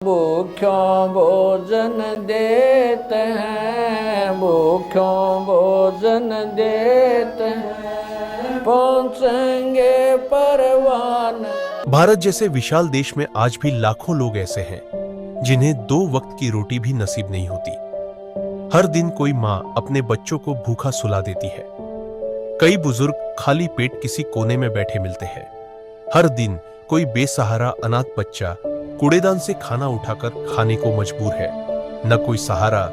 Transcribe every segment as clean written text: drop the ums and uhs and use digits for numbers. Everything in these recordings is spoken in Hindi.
भूख्यों भोजन देते हैं, भूख्यों भोजन देते हैं, पहुंचेंगे परवान। भारत जैसे विशाल देश में आज भी लाखों लोग ऐसे हैं जिन्हें 2 वक्त की रोटी भी नसीब नहीं होती। हर दिन कोई माँ अपने बच्चों को भूखा सुला देती है। कई बुजुर्ग खाली पेट किसी कोने में बैठे मिलते हैं। हर दिन कोई बेसहारा अनाथ बच्चा कूड़ेदान से खाना उठाकर खाने को मजबूर है। न कोई सहारा,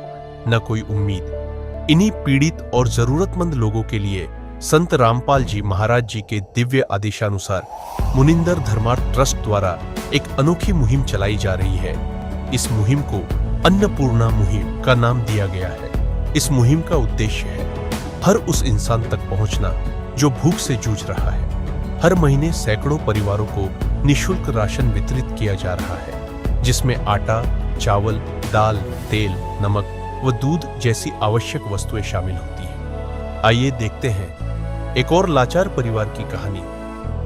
न कोई उम्मीद। इन्हीं पीड़ित और जरूरतमंद लोगों के लिए संत रामपाल जी महाराज जी के दिव्य आदेशानुसार मुनिंदर धर्मार्थ ट्रस्ट द्वारा एक अनोखी मुहिम चलाई जा रही है। इस मुहिम को अन्नपूर्णा मुहिम का नाम दिया गया है। इस मुहिम का उद्देश्य है हर उस इंसान तक पहुंचना जो भूख से जूझ रहा है। हर महीने सैकड़ों परिवारों को निःशुल्क राशन वितरित किया जा रहा है, जिसमें आटा, चावल, दाल, तेल, नमक व दूध जैसी आवश्यक वस्तुएं शामिल होती हैं। आइए देखते हैं एक और लाचार परिवार की कहानी,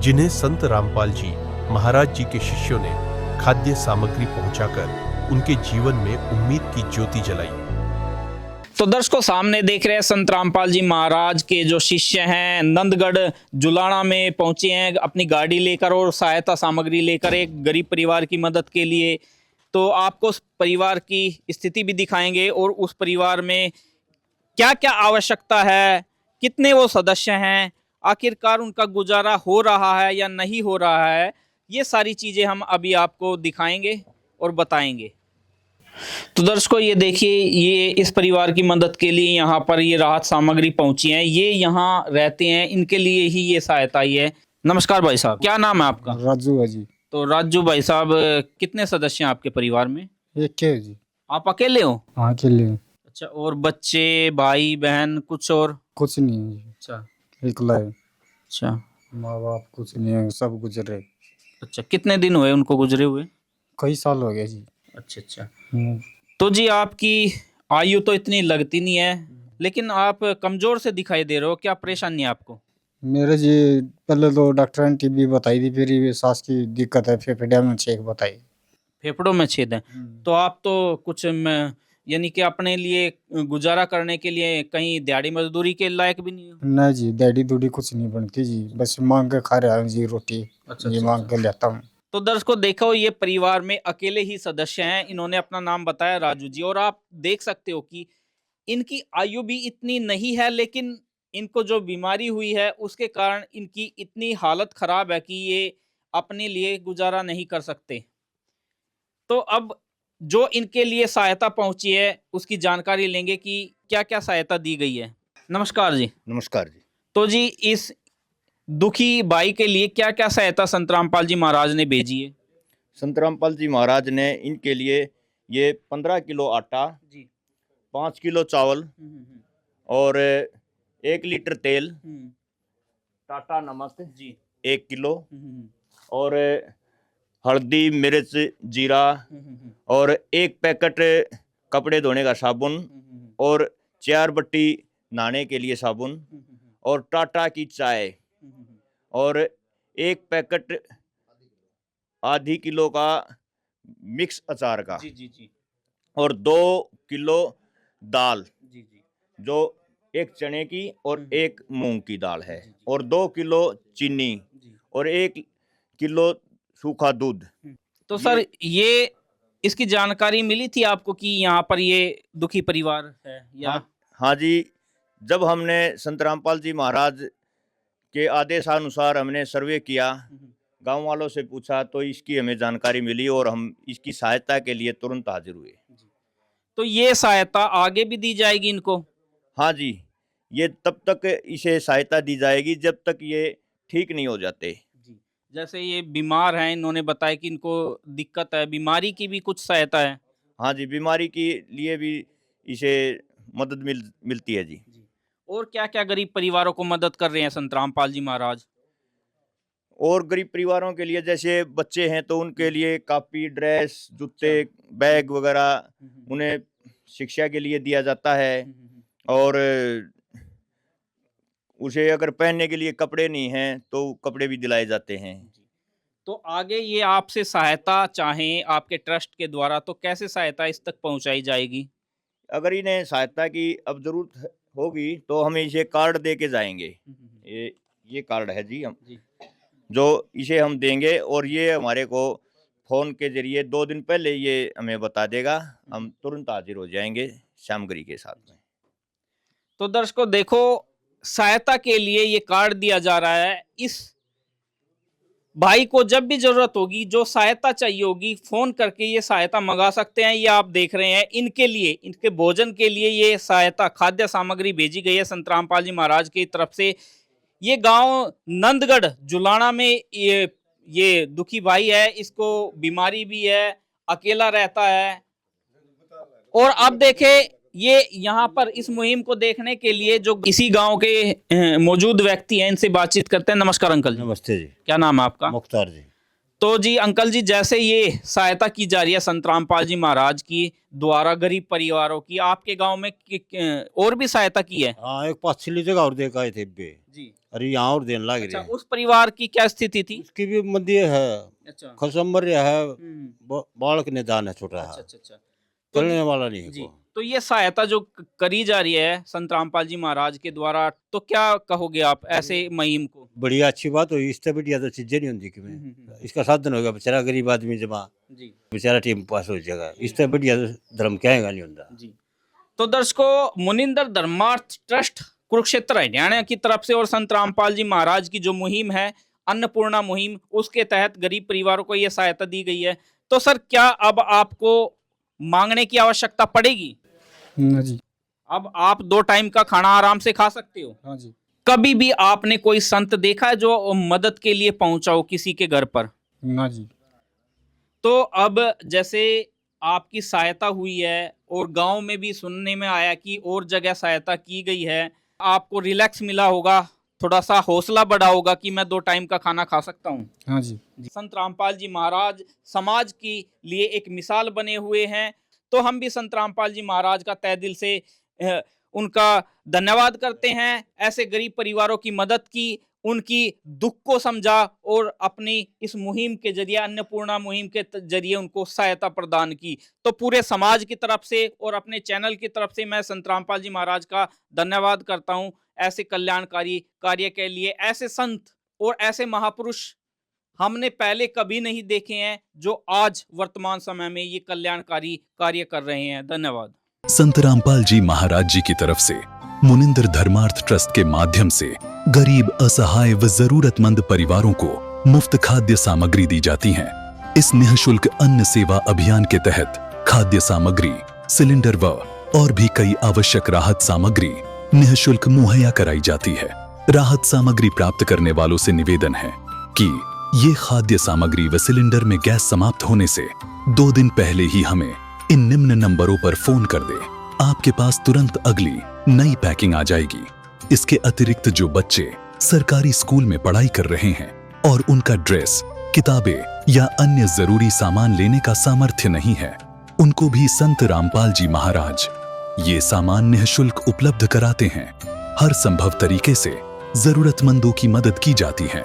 जिन्हें संत रामपाल जी महाराज जी के शिष्यों ने खाद्य सामग्री पहुंचाकर उनके जीवन में उम्मीद की ज्योति जलाई। तो दर्शकों, सामने देख रहे हैं संत रामपाल जी महाराज के जो शिष्य हैं नंदगढ़ जुलाना में पहुंचे हैं अपनी गाड़ी लेकर और सहायता सामग्री लेकर एक गरीब परिवार की मदद के लिए। तो आपको उस परिवार की स्थिति भी दिखाएंगे और उस परिवार में क्या क्या आवश्यकता है, कितने वो सदस्य हैं, आखिरकार उनका गुजारा हो रहा है या नहीं हो रहा है, ये सारी चीज़ें हम अभी आपको दिखाएंगे और बताएंगे। तो दर्शकों, ये देखिए, ये इस परिवार की मदद के लिए यहाँ पर ये राहत सामग्री पहुंची है। ये यहाँ रहते हैं, इनके लिए ही ये सहायता आई है। नमस्कार भाई साहब, क्या नाम है आपका? राजू है जी। तो राजू भाई साहब, कितने सदस्य हैं आपके परिवार में? एक क्या है जी? आप अकेले हो? हाँ, अकेले हूँ। अच्छा, और बच्चे, भाई बहन कुछ और? कुछ नहीं है जी। अच्छा एकला है। अच्छा माँ बाप कुछ नहीं है, सब गुजरे। अच्छा, कितने दिन हुए उनको गुजरे हुए? कई साल हो गए जी। अच्छा अच्छा। हम्म, तो जी, आपकी आयु तो इतनी लगती नहीं है, लेकिन आप कमजोर से दिखाई दे रहे हो। क्या परेशानी है आपको? मेरे जी पहले तो डॉक्टर ने टीबी बताई थी, फिर ये सांस की दिक्कत है, फेफड़े में छेक बताई। फेफड़ों में छेद है। तो आप तो कुछ यानी कि अपने लिए गुजारा करने के लिए कहीं दिहाड़ी मजदूरी के लायक भी नहीं हो? नहीं जी, डैडी दूडी कुछ नहीं बनती जी, बस मांग के खा रहा हूँ जी रोटी। अच्छा ये अच्छा मांग अच्छा। के लेता हूँ। तो दर्शकों, देखो, ये परिवार में अकेले ही सदस्य हैं। इन्होंने अपना नाम बताया राजू जी, और आप देख सकते हो कि इनकी आयु भी इतनी नहीं है, लेकिन इनको जो बीमारी हुई है उसके कारण इनकी इतनी हालत खराब है कि ये अपने लिए गुजारा नहीं कर सकते। तो अब जो इनके लिए सहायता पहुंची है उसकी जानकारी लेंगे कि क्या क्या सहायता दी गई है। नमस्कार जी। नमस्कार जी। तो जी, इस दुखी भाई के लिए क्या क्या सहायता संत रामपाल जी महाराज ने भेजी है? संत रामपाल जी महाराज ने इनके लिए ये 15 किलो आटा जी। 5 किलो चावल और 1 लीटर तेल, टाटा नमक जी। 1 किलो और हल्दी, मिर्च, जीरा और 1 पैकेट कपड़े धोने का साबुन और 4 बट्टी नहाने के लिए साबुन और टाटा की चाय और 1 पैकेट आधी किलो का मिक्स अचार का जी जी जी और 2 किलो दाल, जी जी जो 1 चने की और 1 मूंग की दाल है, जी, जी। और 2 किलो चीनी जी। और 1 किलो सूखा दूध। तो सर, ये इसकी जानकारी मिली थी आपको कि यहाँ पर ये दुखी परिवार है या? हाँ, हाँ जी। जब हमने संत रामपाल जी महाराज के आदेशानुसार हमने सर्वे किया, गांव वालों से पूछा, तो इसकी हमें जानकारी मिली और हम इसकी सहायता के लिए तुरंत हाजिर हुए। तो ये सहायता आगे भी दी जाएगी इनको? हाँ जी, ये तब तक इसे सहायता दी जाएगी जब तक ये ठीक नहीं हो जाते। जी। जैसे ये बीमार हैं, इन्होंने बताया कि इनको दिक्कत है, बीमारी की भी कुछ सहायता है? हाँ जी, बीमारी के लिए भी इसे मदद मिलती है जी। जी। और क्या-क्या गरीब परिवारों को मदद कर रहे हैं संत रामपाल जी महाराज? और गरीब परिवारों के लिए, जैसे बच्चे हैं तो उनके लिए कापी, ड्रेस, जूते, बैग वगैरह उन्हें शिक्षा के लिए दिया जाता है। और उसे अगर पहनने के लिए कपड़े नहीं हैं तो कपड़े भी दिलाए जाते हैं। तो आगे ये आपसे सहायता चाहें आपके ट्रस्ट के द्वारा तो कैसे सहायता इस तक पहुंचाई जाएगी? अगर इन्हें सहायता की अब जरूरत होगी तो हम इसे कार्ड दे के जाएंगे। ये कार्ड है जी, हम जी। जो इसे हम देंगे और ये हमारे को फोन के जरिए 2 दिन पहले ये हमें बता देगा, हम तुरंत हाजिर हो जाएंगे सामग्री के साथ में। तो दर्शकों देखो, सहायता के लिए ये कार्ड दिया जा रहा है। इस भाई को जब भी जरूरत होगी, जो सहायता चाहिए होगी, फोन करके ये सहायता मंगा सकते हैं। ये आप देख रहे हैं, इनके लिए, इनके भोजन के लिए ये सहायता खाद्य सामग्री भेजी गई है संत रामपाल जी महाराज की तरफ से। ये गांव नंदगढ़ जुलाना में ये दुखी भाई है, इसको बीमारी भी है, अकेला रहता है। और अब देखें, ये यहाँ पर इस मुहिम को देखने के लिए जो इसी गांव के मौजूद व्यक्ति हैं, इनसे बातचीत करते हैं। नमस्कार अंकल जी। नमस्ते जी। क्या नाम है आपका? मुख्तार जी। तो जी अंकल जी, जैसे ये सहायता की जा रही है संत रामपाल जी महाराज की द्वारा गरीब परिवारों की, आपके गांव में और भी सहायता की है? हाँ, एक 5-6 जगह और दे के आए थे बे जी। अरे यहाँ और देने लग अच्छा, रहे। उस परिवार की क्या स्थिति थी? उसकी भी मंदिर है, अच्छा। खसम्बर है, बालक निदान है, छोटा अच्छा है, अच्छा अच्छा। चलने वाला नहीं है जी, को। तो ये सहायता जो करी जा रही है संत रामपाल जी महाराज के द्वारा, तो क्या कहोगे आप ऐसे मुहिम को? बढ़िया, अच्छी बात हुई। इससे बढ़िया तो चीजें नहीं होती कि में इसका साधन होगा, बेचारा गरीब आदमी जमा जी, बेचारा टीम पास हो जाएगा। इससे बढ़िया तो धर्म कहेगा नहीं होता जी। तो दर्शकों, मुनिंदर धर्मार्थ ट्रस्ट कुरुक्षेत्र हरियाणा की तरफ से और संत रामपाल जी महाराज की जो मुहिम है अन्नपूर्णा मुहिम, उसके तहत गरीब परिवारों को यह सहायता दी गई है। तो सर, क्या अब आपको मांगने की आवश्यकता पड़ेगी? हाँ जी। अब आप 2 टाइम का खाना आराम से खा सकते हो। हाँ जी। कभी भी आपने कोई संत देखा है जो मदद के लिए पहुंचा हो किसी के घर पर? हाँ जी। तो अब जैसे आपकी सहायता हुई है और गांव में भी सुनने में आया कि और जगह सहायता की गई है, आपको रिलैक्स मिला होगा, थोड़ा सा हौसला बढ़ा होगा कि मैं 2 टाइम का खाना खा सकता हूँ। हाँ जी। संत रामपाल जी महाराज समाज के लिए एक मिसाल बने हुए हैं। तो हम भी संत रामपाल जी महाराज का तहे दिल से उनका धन्यवाद करते हैं। ऐसे गरीब परिवारों की मदद की, उनकी दुख को समझा और अपनी इस मुहिम के जरिए, अन्नपूर्णा मुहिम के जरिए उनको सहायता प्रदान की। तो पूरे समाज की तरफ से और अपने चैनल की तरफ से मैं संत रामपाल जी महाराज का धन्यवाद करता हूं। ऐसे कल्याणकारी कार्य के लिए ऐसे संत और ऐसे महापुरुष हमने पहले कभी नहीं देखे हैं जो आज वर्तमान समय में ये कल्याणकारी कार्य कर रहे हैं। धन्यवाद। संत रामपाल जी महाराज जी की तरफ से मुनिंदर धर्मार्थ ट्रस्ट के माध्यम से गरीब, असहाय व जरूरतमंद परिवारों को मुफ्त खाद्य सामग्री दी जाती है। इस निःशुल्क अन्न सेवा अभियान के तहत खाद्य सामग्री, सिलेंडर व और भी कई आवश्यक राहत सामग्री निःशुल्क मुहैया कराई जाती है। राहत सामग्री प्राप्त करने वालों से निवेदन है कि ये खाद्य सामग्री व सिलेंडर में गैस समाप्त होने से 2 दिन पहले ही हमें इन निम्न नंबरों पर फोन कर दे। आपके पास तुरंत अगली नई पैकिंग आ जाएगी। इसके अतिरिक्त जो बच्चे सरकारी स्कूल में पढ़ाई कर रहे हैं और उनका ड्रेस, किताबें या अन्य जरूरी सामान लेने का सामर्थ्य नहीं है, उनको भी संत रामपाल जी महाराज ये सामान निःशुल्क उपलब्ध कराते हैं। हर संभव तरीके से जरूरतमंदों की मदद की जाती है।